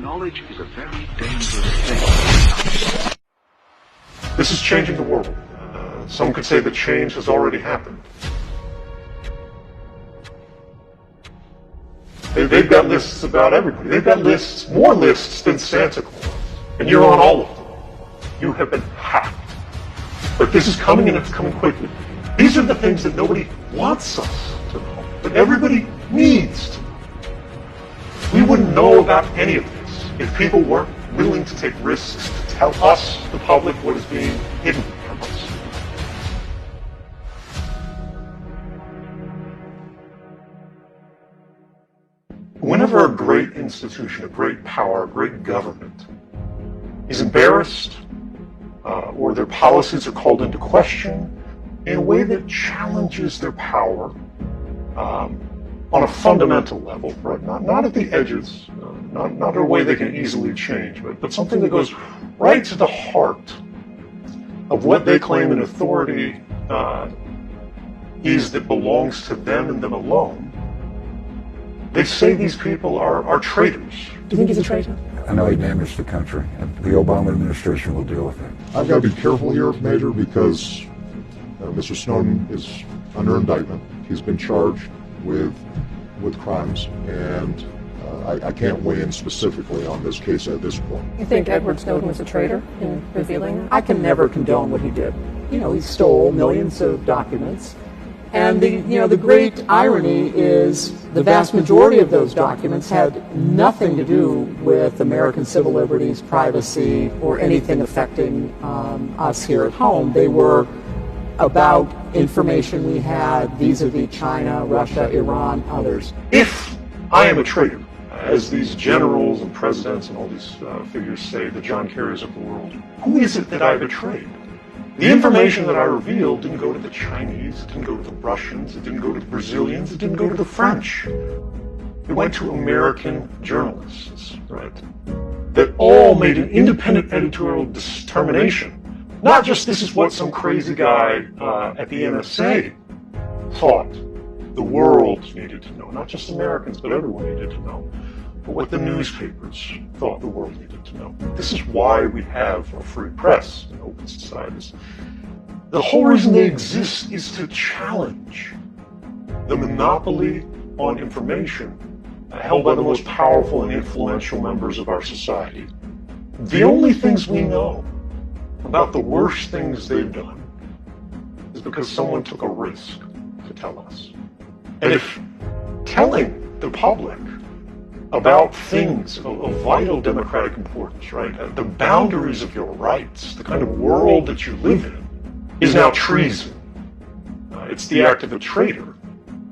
knowledge is a very dangerous thing. This is changing the world. Some could say that change has already happened. They've got lists about everybody. They've got lists, more lists than Santa Claus. And you're on all of them. You have been hacked. But this is coming, and it's coming quickly. These are the things that nobody wants us to know, but everybody needs to know. We wouldn't know about any of this if people weren't willing to take risks to tell us, the public, what is being hidden from us. Whenever a great institution, a great power, a great government is embarrassed, or their policies are called into question in a way that challenges their power on a fundamental level, right? Not at the edges, not a way they can easily change, but something that goes right to the heart of what they claim an authority is that belongs to them and them alone. They say these people are traitors. Do you think he's a traitor? I know he damaged the country, and the Obama administration will deal with it. I've got to be careful here, Major, because Mr. Snowden is under indictment. He's been charged with crimes, and I can't weigh in specifically on this case at this point. You think Edward Snowden was a traitor in revealing that? I can never condone what he did. You know, he stole millions of documents. And the great irony is the vast majority of those documents had nothing to do with American civil liberties, privacy, or anything affecting us here at home. They were about information we had vis-a-vis China, Russia, Iran, others. If I am a traitor, as these generals and presidents and all these figures say, the John Kerrys of the world, who is it that I betrayed? The information that I revealed didn't go to the Chinese, it didn't go to the Russians, it didn't go to the Brazilians, it didn't go to the French. It went to American journalists, right? That all made an independent editorial determination. Not just this is what some crazy guy at the NSA thought the world needed to know. Not just Americans, but everyone needed to know. But what the newspapers thought the world needed to know. This is why we have a free press and open societies. The whole reason they exist is to challenge the monopoly on information held by the most powerful and influential members of our society. The only things we know about the worst things they've done is because someone took a risk to tell us. And if telling the public about things of vital democratic importance, right? The boundaries of your rights, the kind of world that you live in, is now treason. It's the act of a traitor.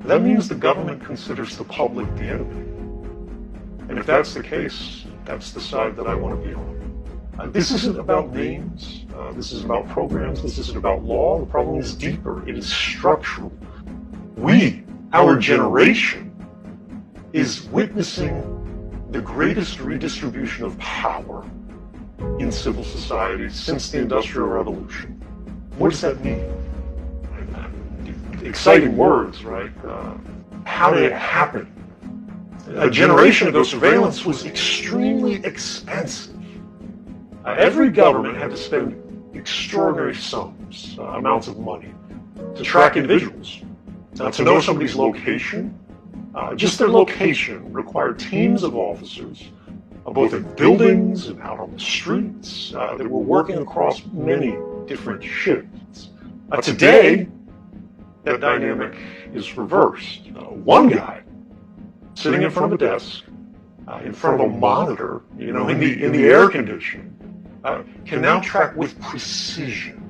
That means the government considers the public the enemy. And if that's the case, that's the side that I want to be on. This isn't about names. This isn't about programs. This isn't about law. The problem is deeper. It is structural. We, our generation, is witnessing the greatest redistribution of power in civil society since the Industrial Revolution. What does that mean? Exciting words, right? How did it happen? A generation ago, surveillance was extremely expensive. Every government had to spend extraordinary sums, amounts of money, to track individuals. To know somebody's location, just their location required teams of officers, both in buildings and out on the streets, that were working across many different shifts. Today, that dynamic is reversed. One guy sitting in front of a desk, in front of a monitor, in the air conditioning, can now track with precision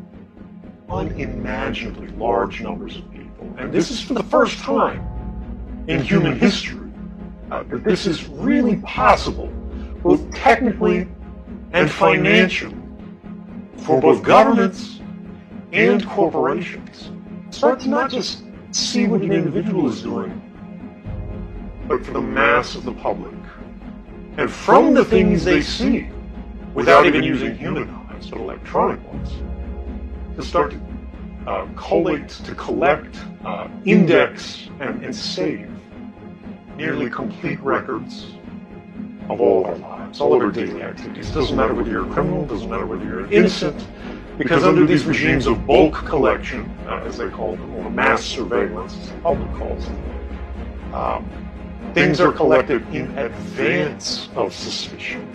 unimaginably large numbers of people. And this is for the first time in human history that this is really possible, both technically and financially, for both governments and corporations. Start to not just see what an individual is doing, but for the mass of the public. And from the things they see, without even using human eyes, but electronic ones, to start to collate, to collect, index, and save nearly complete records of all our lives, all of our daily activities. It doesn't matter whether you're a criminal, it doesn't matter whether you're innocent, because under these regimes of bulk collection, as they call them, or mass surveillance, as the public calls them, things are collected in advance of suspicion,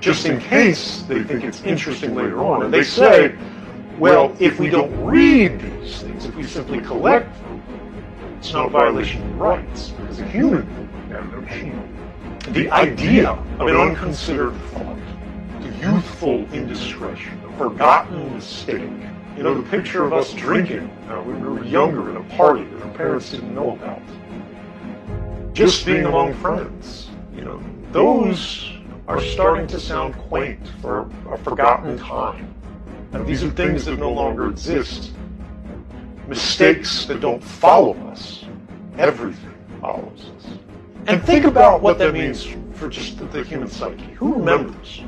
just in case they think it's interesting later on. And they say, well, if we don't read these things, if we simply collect them, it's not a violation of rights, because a human and a machine. The idea of an unconsidered thought, the youthful indiscretion, a forgotten mistake. You know, the picture of us drinking when we were younger at a party that our parents didn't know about. Just being among friends. You know, those are starting to sound quaint for a forgotten time. And these are things that no longer exist. Mistakes that don't follow us. Everything follows us. And think about what that means for just the human psyche. Who remembers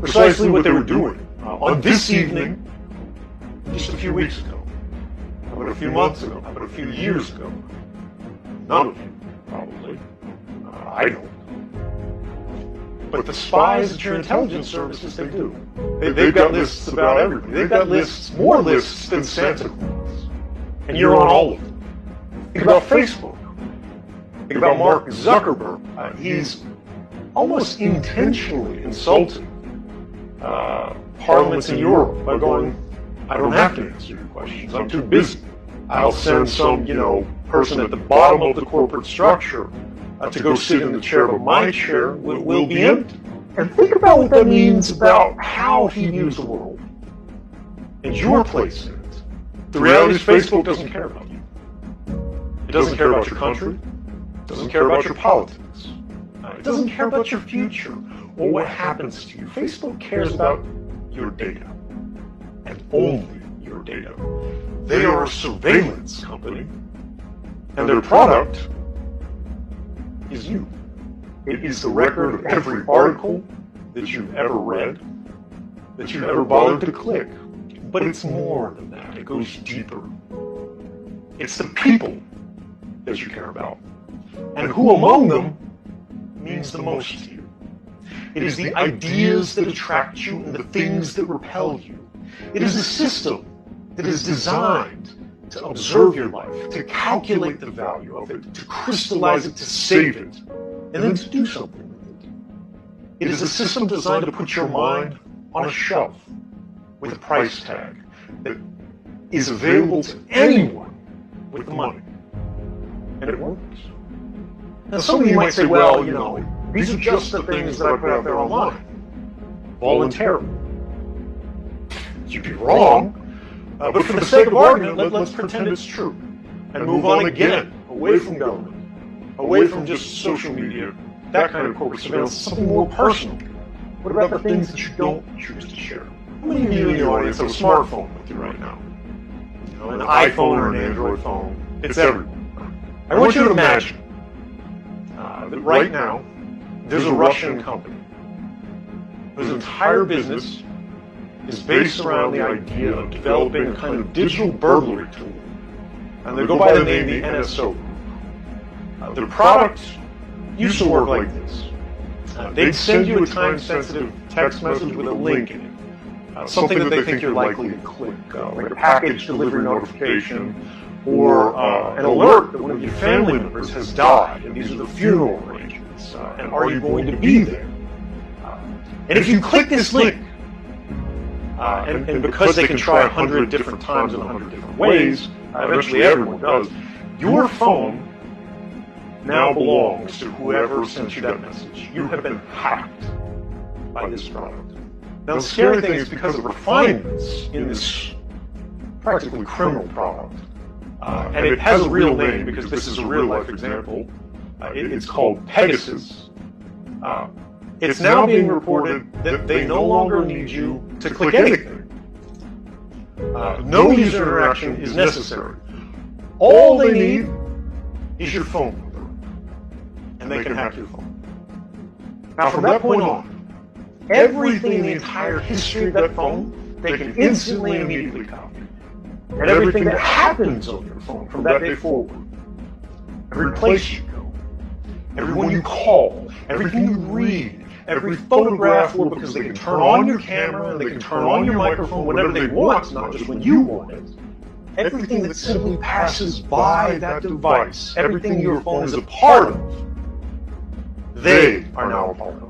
precisely what they were doing on this evening just a few weeks ago? How about a few months ago? How about a few years ago? None of you, probably. I don't. But the spies at your intelligence services, they do. They've got lists about everybody. They've got lists, more lists than Santa Claus. And you're on all of them. Think about Facebook. Think about Mark Zuckerberg. He's almost intentionally insulting parliaments in Europe by going, I don't have to answer your questions. I'm too busy. I'll send some, person at the bottom of the corporate structure to go sit in the chair, but my chair will be empty. And think about what that means about how he views the world and your place in it. The reality is Facebook doesn't care about you. It doesn't care about your country. It doesn't care about your politics. It doesn't care about your future or what happens to you. Facebook cares about your data, and only your data. They are a surveillance company, and their product is you. It is the record of every article that you've ever read, that you've ever bothered to click. But it's more than that. It goes deeper. It's the people that you care about, and who among them means the most to you. It is the ideas that attract you and the things that repel you. It is the system that is designed to observe your life, to calculate the value of it, to crystallize it, to save it, and then to do something with it. It is a system designed to put your mind on a shelf with a price tag that is available to anyone with the money. And it works. Now, some of you might say, well, these are just the things that I put out there online. Voluntarily. You'd be wrong, but for the sake of argument, let's pretend it's true. And move on again, away from government, away from just social media, that kind of corporate surveillance, something more personal. What about the things that you don't choose to share? How many of you in the audience have a smartphone with you right now? An iPhone or an Android phone. It's everywhere. I want you to imagine that right now, there's a Russian company whose entire business is based around the idea of developing a kind of digital burglary tool. And they go by the name the NSO Group. Their product used to work like this. They'd send you a time-sensitive text message with a link in it. Something that they think you're likely to click, like a package delivery notification, or an alert that one of your family members has died, and these are the funeral arrangements, and are you going to be there? And if you click this link, and because they can try 100 different times in 100 different ways, eventually everyone does, your phone now belongs to whoever sent you that message. You have been hacked by this product. Now the scary thing is, because of refinements in this practically criminal product, and it has a real name because this is a real life example, it's called Pegasus. It's now being reported that they no longer need you to click anything. No user interaction is necessary. All they need is your phone number, and they can hack your phone. Now from that point on, everything in the entire history of that phone, they can instantly and immediately copy. And everything that happens on your phone from that day forward, every place you go, everyone you call, everything you read, every photograph, or because they can turn on your camera and they can turn on your microphone whenever they want, not just when you want it. Everything that simply passes by that device, everything your phone is a part of, they are now a part of.